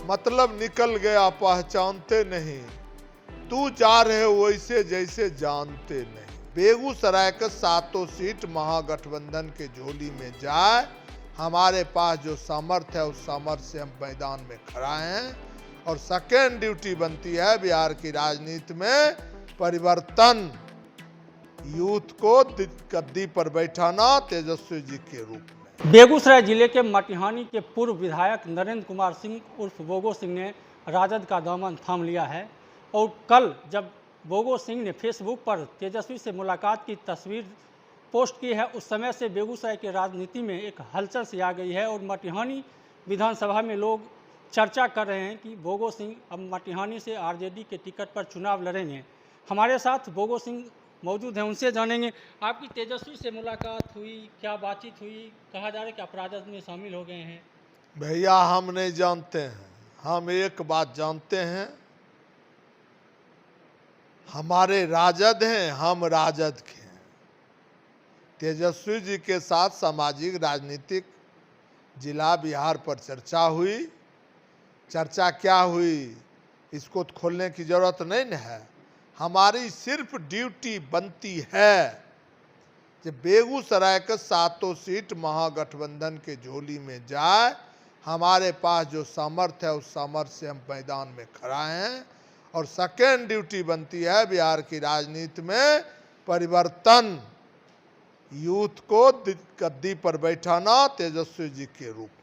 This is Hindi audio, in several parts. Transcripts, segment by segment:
मतलब निकल गया पहचानते नहीं, तू जा रहे वैसे जैसे जानते नहीं। बेगूसराय के 7 सीट महागठबंधन के झोली में जाए, हमारे पास जो सामर्थ्य है उस सामर्थ्य से हम मैदान में खड़ा हैं। और सेकेंड ड्यूटी बनती है बिहार की राजनीति में परिवर्तन, यूथ को गद्दी पर बैठाना तेजस्वी जी के रूप में। बेगूसराय जिले के मटिहानी के पूर्व विधायक नरेंद्र कुमार सिंह उर्फ बोगो सिंह ने राजद का दामन थाम लिया है। और कल जब बोगो सिंह ने फेसबुक पर तेजस्वी से मुलाकात की तस्वीर पोस्ट की है, उस समय से बेगूसराय की राजनीति में एक हलचल सी आ गई है। और मटिहानी विधानसभा में लोग चर्चा कर रहे हैं कि बोगो सिंह अब मटिहानी से आरजेडी के टिकट पर चुनाव लड़ेंगे। हमारे साथ बोगो सिंह मौजूद हैं, उनसे जानेंगे आपकी तेजस्वी से मुलाकात हुई, क्या बातचीत हुई? कहा जा रहा है कि आप राजद में शामिल हो गए हैं। भैया हम नहीं जानते हैं, हम एक बात जानते हैं, हमारे राजद हैं, हम राजद के हैं। तेजस्वी जी के साथ सामाजिक राजनीतिक जिला बिहार पर चर्चा हुई। चर्चा क्या हुई इसको तो खोलने की जरूरत नहीं न है। हमारी सिर्फ ड्यूटी बनती है कि बेगूसराय के 7 सीट महागठबंधन के झोली में जाए, हमारे पास जो सामर्थ्य है उस सामर्थ्य से हम मैदान में खड़ा हैं। और सेकेंड ड्यूटी बनती है बिहार की राजनीति में परिवर्तन, यूथ को गद्दी पर बैठाना तेजस्वी जी के रूप में।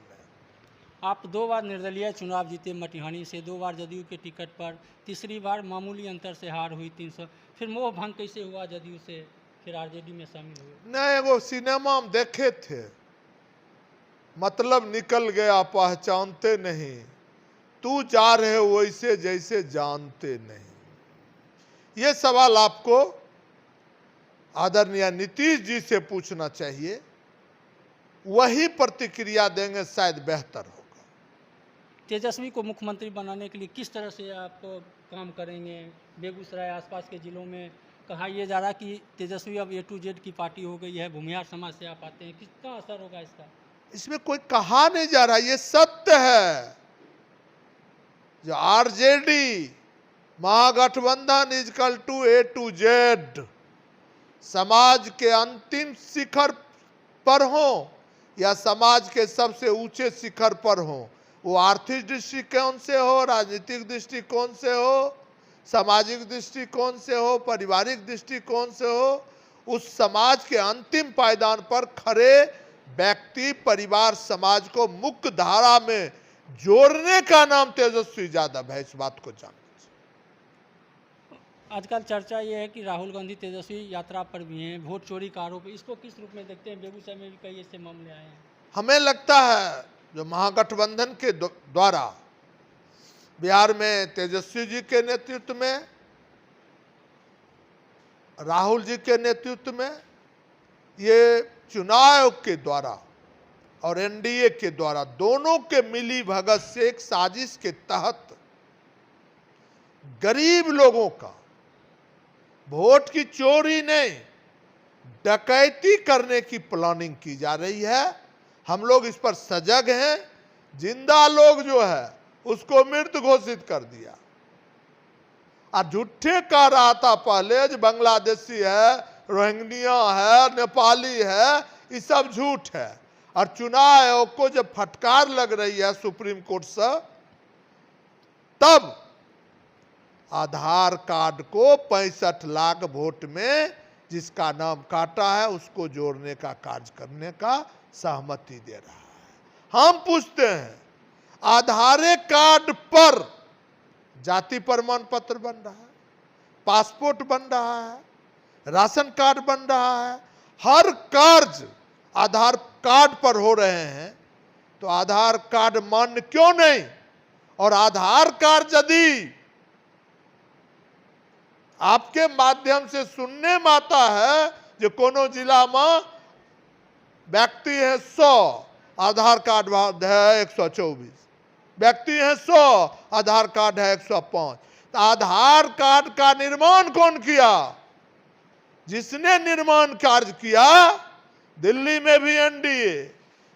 आप 2 बार निर्दलीय चुनाव जीते मटिहानी से, 2 बार जदयू के टिकट पर, तीसरी बार मामूली अंतर से हार हुई 300। फिर मोह भंग कैसे हुआ जदयू से, फिर आरजेडी में शामिल हुए? नहीं, वो सिनेमा में देखे थे, मतलब निकल गया पहचानते नहीं, तू जा रहे वैसे जैसे जानते नहीं। ये सवाल आपको आदरणीय नीतीश जी से पूछना चाहिए, वही प्रतिक्रिया देंगे, शायद बेहतर होगा। तेजस्वी को मुख्यमंत्री बनाने के लिए किस तरह से आप काम करेंगे? बेगूसराय आसपास के जिलों में कहा यह जा रहा कि तेजस्वी अब A to Z की पार्टी हो गई है, भूमिहार समाज से आप आते हैं, कितना असर होगा इसका? इसमें कोई कहा नहीं जा रहा, ये सत्य है। जो RJD Mahagathbandhan equal to A to Z, समाज के अंतिम शिखर पर हो या समाज के सबसे ऊंचे शिखर पर हो, वो आर्थिक दृष्टिकोण से हो, राजनीतिक दृष्टिकोण से हो, सामाजिक दृष्टिकोण से हो, पारिवारिक दृष्टिकोण से हो, उस समाज के अंतिम पायदान पर खड़े व्यक्ति, परिवार, समाज को मुख्य धारा में जोड़ने का नाम तेजस्वी यादव है। इस बात को जानना चाहिए। आजकल चर्चा ये है कि राहुल गांधी तेजस्वी यात्रा पर भी हैं, वोट चोरी का आरोप, इसको किस रूप में देखते हैं? बेगूसराय में भी कई ऐसे मामले आए हैं। हमें लगता है जो महागठबंधन के द्वारा बिहार में तेजस्वी जी के नेतृत्व में, राहुल जी के नेतृत्व में, ये चुनाव आयोग के द्वारा और एनडीए के द्वारा दोनों के मिली भगत से एक साजिश के तहत गरीब लोगों का वोट की चोरी नहीं, डकैती करने की प्लानिंग की जा रही है। हम लोग इस पर सजग हैं। जिंदा लोग जो है उसको मृत घोषित कर दिया और झूठे कह रहा था पहले जो बांग्लादेशी है, रोहिंग्या है, नेपाली है, ये सब झूठ है। और चुनाव आयोग को जब फटकार लग रही है सुप्रीम कोर्ट से, तब आधार कार्ड को 65 लाख वोट में जिसका नाम काटा है उसको जोड़ने का कार्य करने का सहमति दे रहा है। हम पूछते हैं, आधार कार्ड पर जाति प्रमाण पत्र बन रहा है, पासपोर्ट बन रहा है, राशन कार्ड बन रहा है, हर कार्य आधार कार्ड पर हो रहे हैं, तो आधार कार्ड मान्य क्यों नहीं? और आधार कार्ड यदि आपके माध्यम से सुनने में आता है जो कोनो जिला में व्यक्ति है 100, आधार कार्ड है 124, व्यक्ति है 100, आधार कार्ड है 105, तो आधार कार्ड का निर्माण कौन किया? जिसने निर्माण कार्य किया, दिल्ली में भी एनडीए,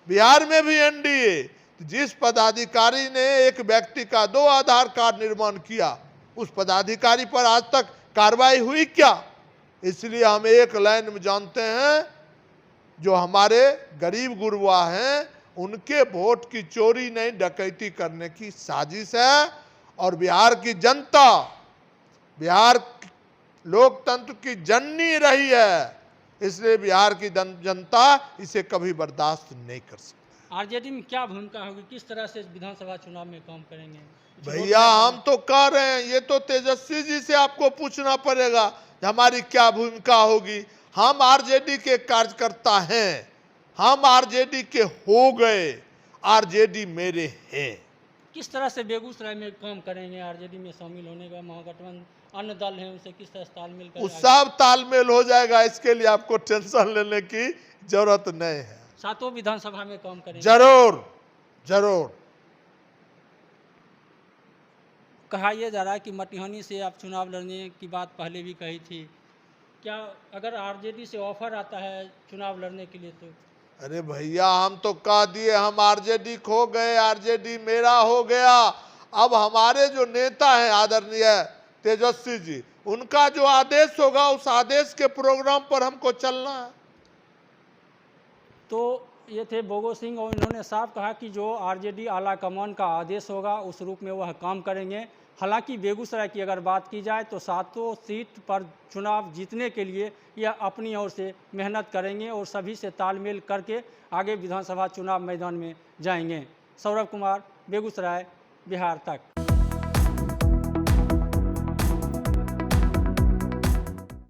बिहार में भी एनडीए, जिस पदाधिकारी ने एक व्यक्ति का 2 आधार कार्ड निर्माण किया, उस पदाधिकारी पर आज तक कार्रवाई हुई क्या? इसलिए हम एक लाइन में जानते हैं, जो हमारे गरीब गुरबा हैं उनके वोट की चोरी नहीं, डकैती करने की साजिश है। और बिहार की जनता, बिहार लोकतंत्र की जननी रही है, इसलिए बिहार की जनता इसे कभी बर्दाश्त नहीं कर सकती। आरजेडी में क्या भूमिका होगी, किस तरह से विधानसभा चुनाव में काम करेंगे? भैया हम तो कह रहे हैं, ये तो तेजस्वी जी से आपको पूछना पड़ेगा हमारी क्या भूमिका होगी। हम आरजेडी के कार्यकर्ता हैं, हम आरजेडी के हो गए, आरजेडी मेरे हैं। किस तरह से बेगूसराय में काम करेंगे? आरजेडी में शामिल होने का महागठबंधन अन्य दल हैं, उनसे किस तरह से तालमेल करेंगे? उस सब तालमेल हो जाएगा, इसके लिए आपको टेंशन लेने की जरूरत नहीं है। 7 विधानसभा में काम करेंगे? जरूर जरूर। कहा यह जा रहा है कि मटिहानी से आप चुनाव लड़ने की बात पहले भी कही थी, क्या अगर आरजेडी से ऑफर आता है चुनाव लड़ने के लिए तो? अरे भैया हम तो कह दिए, हम आरजेडी खो गए, आरजेडी मेरा हो गया। अब हमारे जो नेता हैं आदरणीय तेजस्वी जी, उनका जो आदेश होगा उस आदेश के प्रोग्राम पर हमको चलना है। तो ये थे बोगो सिंह, और इन्होंने साफ कहा कि जो आरजेडी आला कमान का आदेश होगा उस रूप में वह काम करेंगे। हालांकि बेगूसराय की अगर बात की जाए तो 7 सीट पर चुनाव जीतने के लिए यह अपनी ओर से मेहनत करेंगे और सभी से तालमेल करके आगे विधानसभा चुनाव मैदान में जाएंगे। सौरभ कुमार, बेगूसराय, बिहार तक।